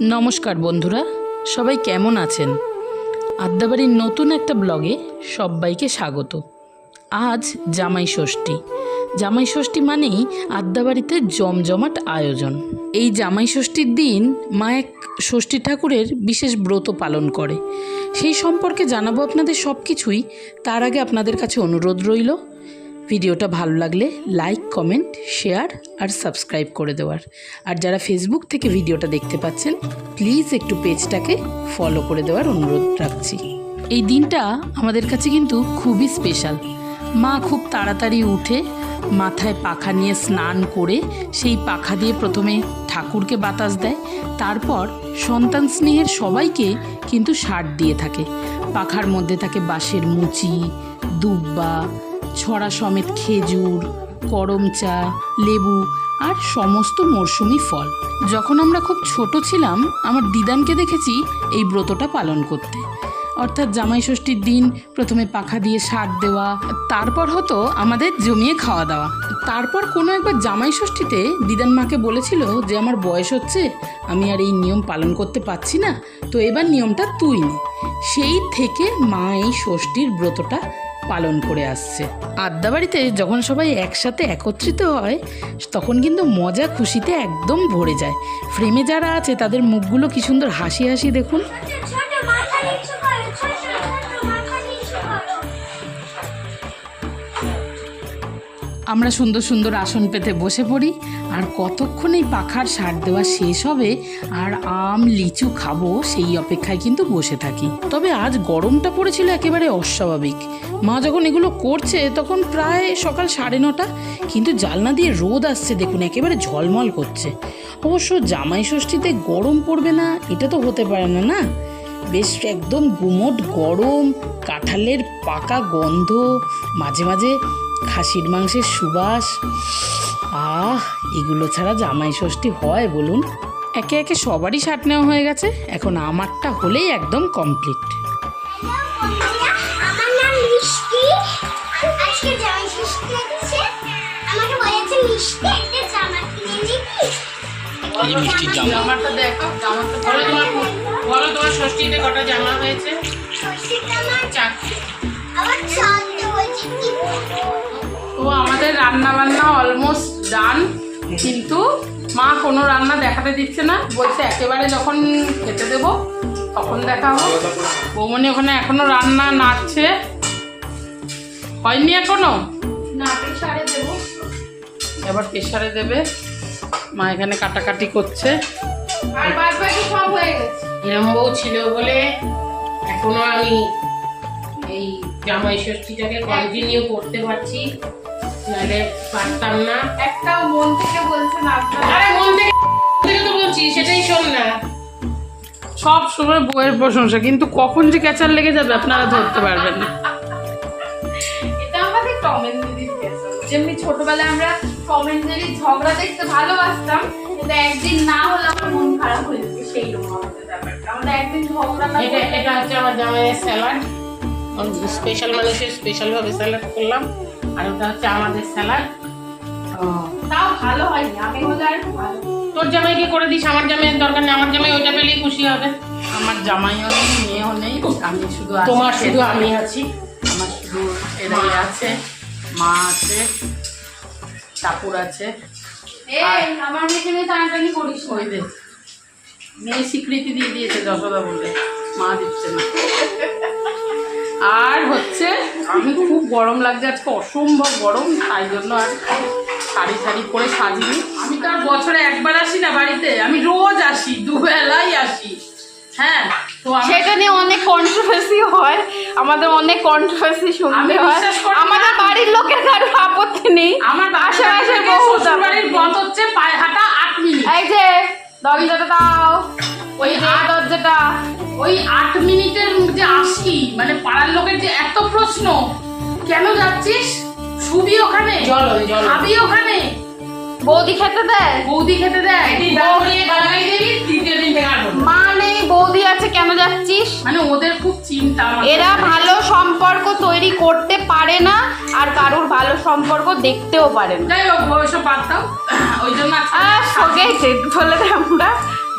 নমস্কার বন্ধুরা, সবাই কেমন আছেন? আদ্যাবাড়ির নতুন একটা ব্লগে সবাইকে স্বাগত। আজ জামাই ষষ্ঠী। জামাই ষষ্ঠী মানেই আদ্যাবাড়িতে জমজমাট আয়োজন। এই জামাই ষষ্ঠীর দিন মা এক ষষ্ঠী ঠাকুরের বিশেষ ব্রত পালন করে। সেই সম্পর্কে জানাবো আপনাদের সব কিছুই। তার আগে আপনাদের কাছে অনুরোধ রইল, ভিডিওটা ভালো লাগলে লাইক, কমেন্ট, শেয়ার আর সাবস্ক্রাইব করে দেওয়ার। আর যারা ফেসবুক থেকে ভিডিওটা দেখতে পাচ্ছেন, প্লিজ একটু পেজটাকে ফলো করে দেওয়ার অনুরোধ রাখছি। এই দিনটা আমাদের কাছে কিন্তু খুবই স্পেশাল। মা খুব তাড়াতাড়ি উঠে মাথায় পাখা নিয়ে স্নান করে সেই পাখা দিয়ে প্রথমে ঠাকুরকে বাতাস দেয়, তারপর সন্তান স্নেহের সবাইকে কিন্তু শার্ট দিয়ে থাকে। পাখার মধ্যে থাকে বাঁশের মুচি, দুব্বা, ছড়া সমেত খেজুর, করম চা, লেবু আর সমস্ত মরশুমি ফল। যখন আমরা খুব ছোট ছিলাম, আমার দিদানকে দেখেছি এই ব্রতটা পালন করতে। অর্থাৎ জামাই ষষ্ঠীর দিন প্রথমে পাখা দিয়ে শার্ট দেওয়া, তারপর হতো আমাদের জমিয়ে খাওয়া দাওয়া। তারপর কোনো একবার জামাই ষষ্ঠীতে দিদান মাকে বলেছিল যে আমার বয়স হচ্ছে, আমি আর এই নিয়ম পালন করতে পারছি না, তো এবার নিয়মটা তুই নে। সেই থেকে মা এই ষষ্ঠীর ব্রতটা পালন করে আসছে। আদ্যাবাড়িতে যখন সবাই একসাথে একত্রিত হয়, তখন কিন্তু মজা খুশিতে একদম ভরে যায়। ফ্রেমে যারা আছে তাদের মুখগুলো কি সুন্দর হাসি হাসি দেখুন। আমরা সুন্দর সুন্দর আসন পেতে বসে পড়ি, আর কতক্ষণ এই পাখার শার্ট দেওয়া শেষ হবে আর আম লিচু খাবো সেই অপেক্ষায় কিন্তু বসে থাকি। তবে আজ গরমটা পড়েছিল একেবারে অস্বাভাবিক। মা যখন এগুলো করছে তখন প্রায় সকাল 9:30, কিন্তু জানলা দিয়ে রোদ আসছে দেখুন, একেবারে ঝলমল করছে। অবশ্য জামাই ষষ্ঠীতে গরম পড়বে না এটা তো হতে পারে না, না? বেশ একদম গুমোট গরম, কাঁঠালের পাকা গন্ধ, মাঝে মাঝে খাসির মাংসের সুবাস। এগুলো ছাড়া জামাই ষষ্ঠী হয় বলুন? একে একে সবারই শার্ট নেওয়া হয়ে গেছে, এখন আমারটা হলেই একদম কমপ্লিট। জামাটা দেখো, বলো তোমার ষষ্ঠীতে কটা জামা হয়েছে? তো আমাদের রান্না বান্না অলমোস্ট ডান, কিন্তু মা কোনো রান্না দেখাতে দিচ্ছে না, বলছে একেবারে যখন খেতে দেবো তখন দেখাবো। বৌমনি ওখানে এখনো রান্না নাড়ছে, হয়নি এখনো, না প্রেসারে দেবো, এবার প্রেসারে দেবে। মা এখানে কাটাকাটি করছে, আর বাদ বাকি সব হয়ে গেছে। এরকম বউ ছিল বলে এখনো আমি এই জামাই ষষ্ঠীটাকে কন্টিনিউ করতে পারছি, নাহলে পারতাম না। একটাও মন থেকে বলছে না, আরে মন থেকে তো বলছি, সেটাই শোন না। সব সময় বউয়ের প্রশংসা, কিন্তু কখন যে ক্যাচার লেগে যাবে আপনারা ধরতে পারবেন না। এটা আমাদের টম এন্ড জেরির ক্যাচার। যেমনি ছোটবেলায় আমরা টম এন্ড জেরির ঝগড়া দেখতে ভালোবাসতাম, কিন্তু একদিন না হলে আমার মন খারাপ হয়ে যেত, সেই রকম আমাদের ব্যাপারটা। আমরা একদিন ঝগড়া না, এটা হচ্ছে আমার জামাইয়ের স্যালাড, স্পেশাল মানুষের স্পেশাল ভাবে স্যালাড করলাম, আর ওটা হচ্ছে আমাদের স্যালাড। তাও ভালো হয়নি, আমি হলে আর ভালো। তোর জামাইকে করে দিস, আমার জামাইয়ের দরকার নেই, আমার জামাই ওইটা পেলেই খুশি হবে। আমার জামাইও নেই, মেয়েও নেই, আমি শুধু আছি। তোমার শুধু আমি আছি, আমার শুধু এরাই আছে, মা আছে, ঠাকুর আছে। আমার মেয়েকে নিয়ে টানাটানি করিস, ওই দে মেয়ে স্বীকৃতি দিয়ে দিয়েছে যশোদা বলে, মা দিচ্ছে না। আর হচ্ছে আমি খুব গরম লাগছে আজকে, অসম্ভব গরম, তাই জন্য আর শাড়ি শাড়ি করে সাজিনি। আমি তো আর বছরে একবার আসি না বাড়িতে, আমি রোজ আসি, দুবেলাই আসি। হ্যাঁ, তো সেটা নিয়ে অনেক কন্ট্রোভার্সি হয়, আমাদের অনেক কন্ট্রোভার্সি শুনতে হয়। আমাদের বাড়ির লোকের কারো আপত্তি নেই, আমার আশেপাশের শ্বশুর বাড়ির পথ হচ্ছে পায়ে হাঁটা 8 মিনিট। এই যে দরজাটা দাও, ওই দরজাটা, ওই 8 মিনিটের যে আসি, মানে পাড়ার লোকের যে এত প্রশ্ন, কেন যাচ্ছিস, শুবি ওখানে, খাবি ওখানে, বৌদি খেতে দেয়, বৌদি খেতে দেয়, মা নেই বৌদি আছে, কেন যাচ্ছিস? মানে ওদের খুব চিন্তা, এরা ভালো সম্পর্ক তৈরি করতে পারে না, আর কারোর ভালো সম্পর্ক দেখতেও পারে না। যাই হোক ওইসব বাদ দাও, ওই জন্য বলে আমরা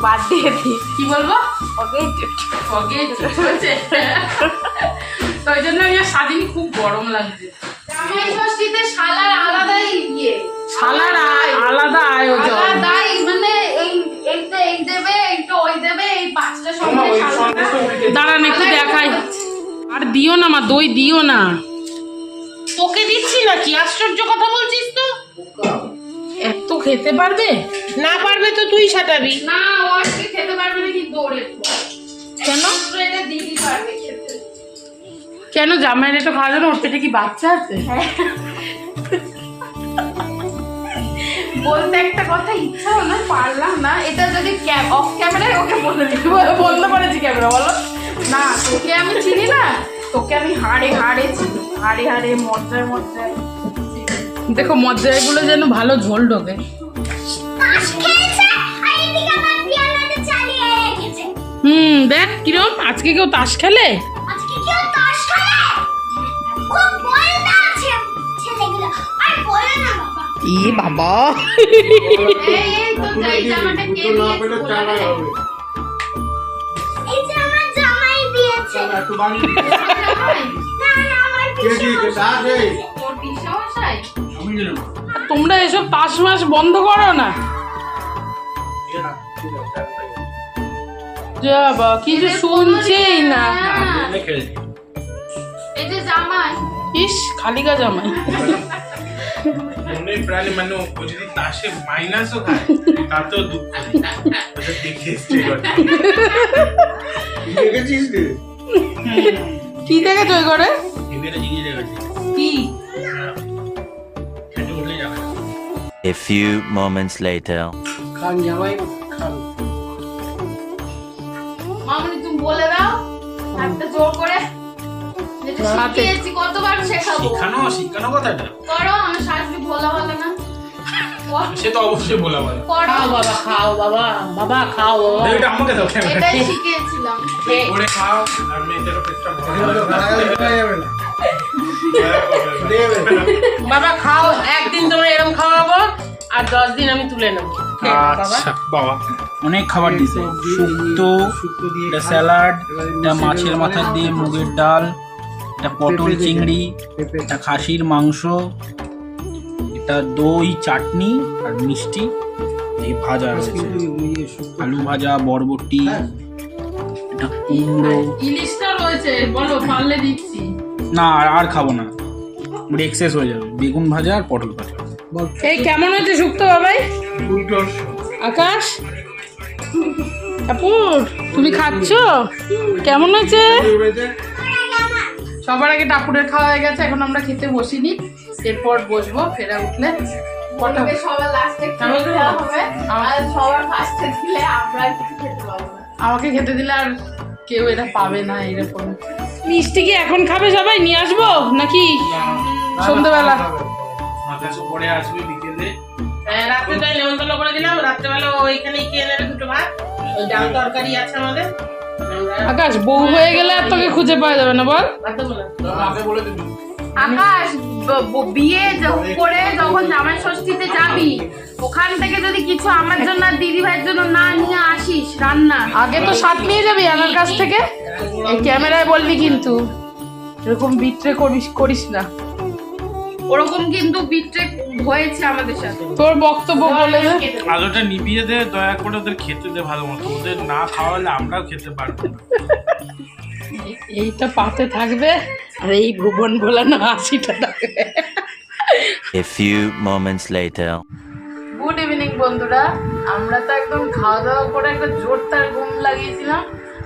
বাদ দিয়ে দিই। কি বলবো? ফরগেটেড হয়েছে। তো ওই জন্য আমি আর সাজিনি, খুব গরম লাগছে। জামাই ষষ্ঠীতে শালার আলাদাই ইয়ে, শালার আলাদা আয়োজন। আলাদাই মানে এইটা এই দেবে, এইটা ওই দেবে, এই পাঁচটা সময় দাঁড়ান একটু দেখাই। আর দিও না মা, দই দিও না। তোকে দিচ্ছি নাকি? আশ্চর্য কথা বলছিস তো। এত খেতে পারবে? না পারবে তো তুই সাটাবি। না, ও আজকে খেতে পারবে না, কিন্তু দৌড়ে কেন? এটা দিদি পারবে খেতে। কেন জামাইয়ের একটু খাওয়া যাবে? ওর পেটে কি বাচ্চা আছে? বলতে একটা কথা ইচ্ছা হলো, পারলাম না। এটা যদি অফ ক্যামেরায় ওকে বলে দিই, বন্ধ করেছি ক্যামেরা, বলো। না তোকে আমি চিনি না, তোকে আমি হাড়ে হাড়ে চিনি, হাড়ে হাড়ে মজ্জায় মজ্জায়। দেখো মজ্জাগুলো যেন ভালো ঝোল ঢোকে। দেখ কিরম, আজকে কেউ তাস খেলে? ই বাবা, এই তো যাই জামাটা কে দিয়েছে? তোর পিসমশাই? তোমরা এসব তাস মাস বন্ধ করো না। যাবা কিছু শুনছেই না। এই যে জামাই, ইস খালিগা জামাই। মনে প্রাণী মানে ও যদি তাসে মাইনাসও খায় তাতেও দুঃখ দেখে দেখেছিস রে? কি দেখে জয় করে? এবারে জিনিস দেখাচ্ছি কি? খেতে উঠলে যাবে না। A few moments later. খান জামাই খান। মামনি তুমি বলে দাও একটা জোর করে, যেটা সাথে। শিখিয়েছি কতবার শেখাবো। শিখানো কথাটা করো, আমার শাশুড়ি ভোলা ভালো না। সে তো অবশ্যই বলা ভালো। করো, খাও বাবা, খাও বাবা, বাবা খাও বাবা। এটা আমাকে দাও ক্যামেরা এটাই শিখিয়েছিলাম। করে খাও আর মেয়েদেরও পেটটা যাবে না। দেবে না। বাবা খাও, একদিন তোমরা এরকম খাওয়াবো আর 10 দিন আমি তুলে নেবো। আচ্ছা বাবা অনেক খাবার দিছে, শুক্তো, এটা স্যালাড, এটা মাছের মাথা দিয়ে মুগের ডাল, এটা পটল চিংড়ি, এটা খাসির মাংস, এটা দই চাটনি আর মিষ্টি, এই ভাজা রয়েছে, আলু ভাজা, বরবটি, এটা কুমড়ো। ইলিশটা রয়েছে, বলো পারলে দিচ্ছি। না আর খাবো না, এক্সেস হয়ে যাবে। বেগুন ভাজা আর পটল ভাজা। এই কেমন হয়েছে শুক্তো বাবাই? আকাশ, আপুর তুমি খাচ্ছ? কেমন হয়েছে? সবার আগে টাপুরের খাওয়া হয়ে গেছে, এখন আমরা খেতে বসিনি, এরপর বসবো ফেরা উঠলে। ওটাকে সবার লাস্টে খেতে দেওয়া হবে, আর সবার ফার্স্টে দিলে আমরা কিছু খেতে পারবো না। আমাকে খেতে দিলে আর কেউ এটা পাবে না এরকম। মিষ্টি কি এখন খাবে সবাই? নিয়ে আসবো নাকি সন্ধ্যেবেলা? পরে আসবে বিকেলে। রাত্রেটাই নেমন্তন্ন করে দিলাম, রাত্রেবেলা ওইখানেই খেয়ে নেবে দুটো ভাত, ওই ডাল তরকারি আছে আমাদের। আকাশ বউ হয়ে গেলে আর তোকে খুঁজে পাওয়া যাবে না, বল। বলে দিবি আকাশ বিয়ে করে যখন জামাই ষষ্ঠীতে যাবি, ওখান থেকে যদি কিছু আমার জন্য আর দিদি ভাইয়ের জন্য না নিয়ে আসিস রান্না, আগে তো শাক নিয়ে যাবি আমার কাছ থেকে। এই ক্যামেরায় বলবি কিন্তু এরকম বিট্রে করিস না। ওরকম কিন্তু বিট্রে হয়েছে আমাদের সাথে। তোর বক্তব্য বলে দে। আলোটা নিভিয়ে দে, দয়া করে ওদের খেতে দে ভালো মতো, ওদের না খাওয়ালে আমরাও খেতে পারবো না। এইটা পাতে থাকবে আর এই ভুবন ভোলানো হাসিটা থাকবে। A few moments later. Good evening বন্ধুরা, আমরা তো একদম খাওয়া দাওয়া করে একটা জোরদার ঘুম লাগিয়েছিলাম,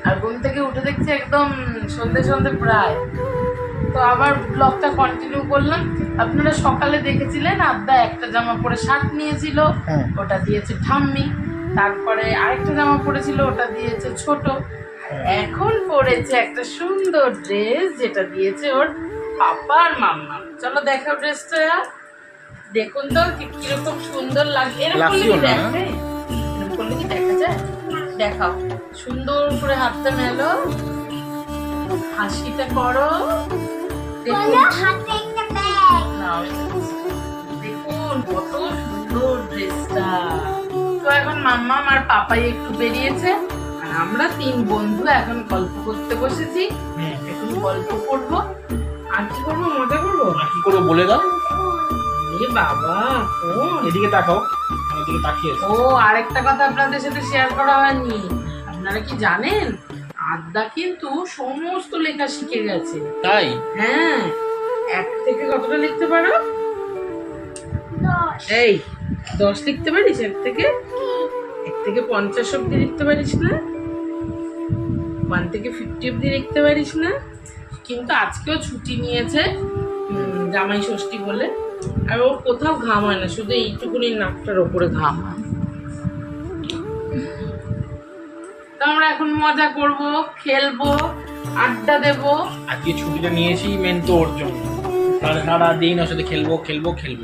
আর ঘুম থেকে উঠে দেখছি একদম সন্ধে প্রায়। তো আবার ব্লগটা কন্টিনিউ করলাম। আপনারা সকালে দেখেছিলেন আদ্দা একটা জামা পরে শার্ট নিয়েছিল, ওটা দিয়েছে ঠাম্মি। তারপরে আরেকটা জামা পরেছিল, ওটা দিয়েছে ছোট। এখন পরেছে একটা সুন্দর ড্রেস, যেটা দিয়েছে ওর পাপা আর মাম্মা। চলো দেখাও ড্রেসটা, দেখুন তো কিরকম সুন্দর লাগে। এরকম করলে কি দেখবে? এরকম করলে কি দেখা যায়? দেখাও, সুন্দর করে হাতটা মেলো, হাসিটা করো। দেখুন নাও, দেখুন কত সুন্দর ড্রেসটা। তো এখন মাম্মা আর পাপাই একটু বেরিয়েছে আর আমরা 3 বন্ধু এখন গল্প করতে বসেছি। এখন গল্প করবো আর কি করবো, মজা করবো। আর কি করে বলে দাও। এ বাবা কোন এদিকে তাকাও, এদিকে তাকিয়ে আছো। ও আরেকটা কথা আপনাদের সাথে শেয়ার করা হয়নি। আপনারা কি জানেন আদ্যা কিন্তু সমস্ত লেখা শিখে গেছে। তাই? হ্যাঁ, 1 থেকে কতটা লিখতে পারো? এই 10 লিখতে পারিস? 1 থেকে 50 অব্দি লিখতে পারিস না? 1 থেকে 50 অব্দি লিখতে পারিস না? কিন্তু আজকেও ছুটি নিয়েছে জামাই ষষ্ঠী বলে। আর ওর কোথাও ঘাম হয় না, শুধু এইটুকুনি নাকটার ওপরে ঘাম হয়। তো আমরা এখন মজা করব, খেলবো, আড্ডা দেবো। আজকে ছুটিটা নিয়েছি মেন তো ওর জন্য। তাহলে সারা দিন ওর সাথে খেলবো খেলবো খেলবো।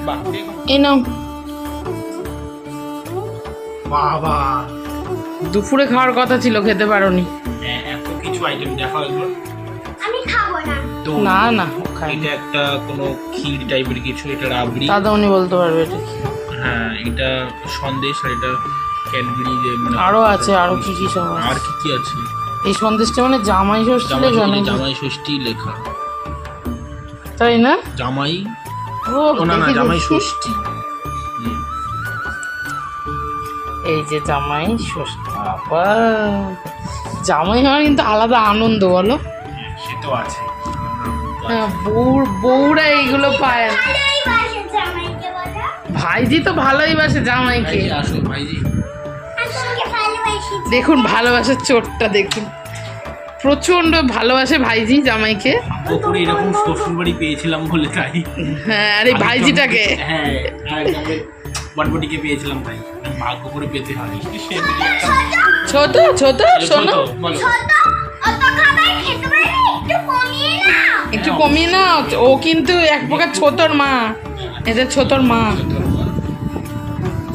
বাহ, এই নাও। বাবা দুপুরে খাওয়ার কথা ছিল, খেতে পারোনি। এত কিছু আইটেম দেখাও একবার। আমি খাবো না। তো না না খাই এটা একটা কোনো ক্ষীর টাইপের কিছু, এটা রাবড়ি। দাদা উনি বলতে পারবে এটা কি। হ্যাঁ, এটা সন্দেশ আর এটা ক্যাডবেরি যে মানে আরো আছে, আরো কি কি সব আছে। আর কি কি আছে? এই সন্দেশটা মানে জামাই ষষ্ঠী জামাই লেখা নাকি? জামাই ষষ্ঠী লেখা। তাই না? জামাই ও ও না না দেখি জামাই দেখি। ষষ্ঠী। এই যে জামাই ষষ্ঠী। বাবা, জামাই হওয়ার কিন্তু আলাদা আনন্দ, বলো। সে তো আছে। হ্যাঁ, বউরা এইগুলো পায়। ভাইজি তো ভালোই বাসে জামাইকে। ভাইজি আসো, ভাইজি। দেখুন ভালোবাসার চোটটা দেখুন, প্রচন্ড ভালোবাসে ভাইজি জামাইকে। পুকুরে এরকম শ্বশুর বাড়ি পেয়েছিলাম বলে তাই। হ্যাঁ, আর এই ভাইজিটাকে হ্যাঁ, আর বটবটিকে পেয়েছিলাম ভাই। ভাগ্য করে পেতে হয়। ছোট ছোট শোনো, বলো। একটু কমিয়ে না। ও কিন্তু এক প্রকার ছোটর মা, এটা ছোটর মা।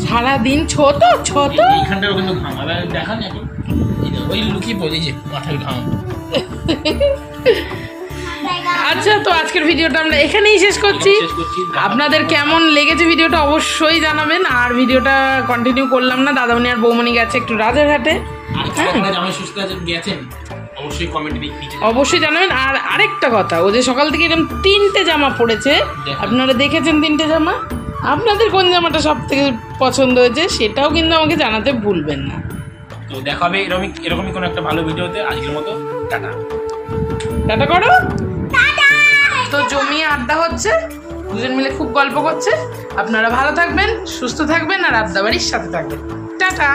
সারাদিন ছোট ছোট। এইখানটাও কিন্তু ঘাম। এবার দেখান এখন। ওই লুকিয়ে পড়েছে মাথায় ঘাম। আচ্ছা, তো আজকের ভিডিওটা আমরা এখানেই শেষ করছি। শেষ করছি। আপনাদের কেমন লেগেছে ভিডিওটা অবশ্যই জানাবেন। আর ভিডিওটা কন্টিনিউ করলাম না, দাদামণি আর বৌমণি গেছে একটু রাজারহাটে। আর আপনারা জামাই ষষ্ঠী গেছেন অবশ্যই কমেন্টে লিখে অবশ্যই জানাবেন। আর আরেকটা কথা, ও যে সকাল থেকে এরকম 3টে জামা পড়েছে, আপনারা দেখেছেন 3টে জামা। আপনাদের কোন জামাটা সব থেকে পছন্দ হয়েছে সেটাও কিন্তু আমাকে জানাতে ভুলবেন না। তো দেখা হবে এরকমই কোনো একটা ভালো ভিডিওতে। আজকের মতো টাটা। টাটা করো। তো জমিয়ে আড্ডা হচ্ছে, দুজন মিলে খুব গল্প করছে। আপনারা ভালো থাকবেন, সুস্থ থাকবেন আর আড্ডা বাড়ির সাথে থাকবেন। টাটা।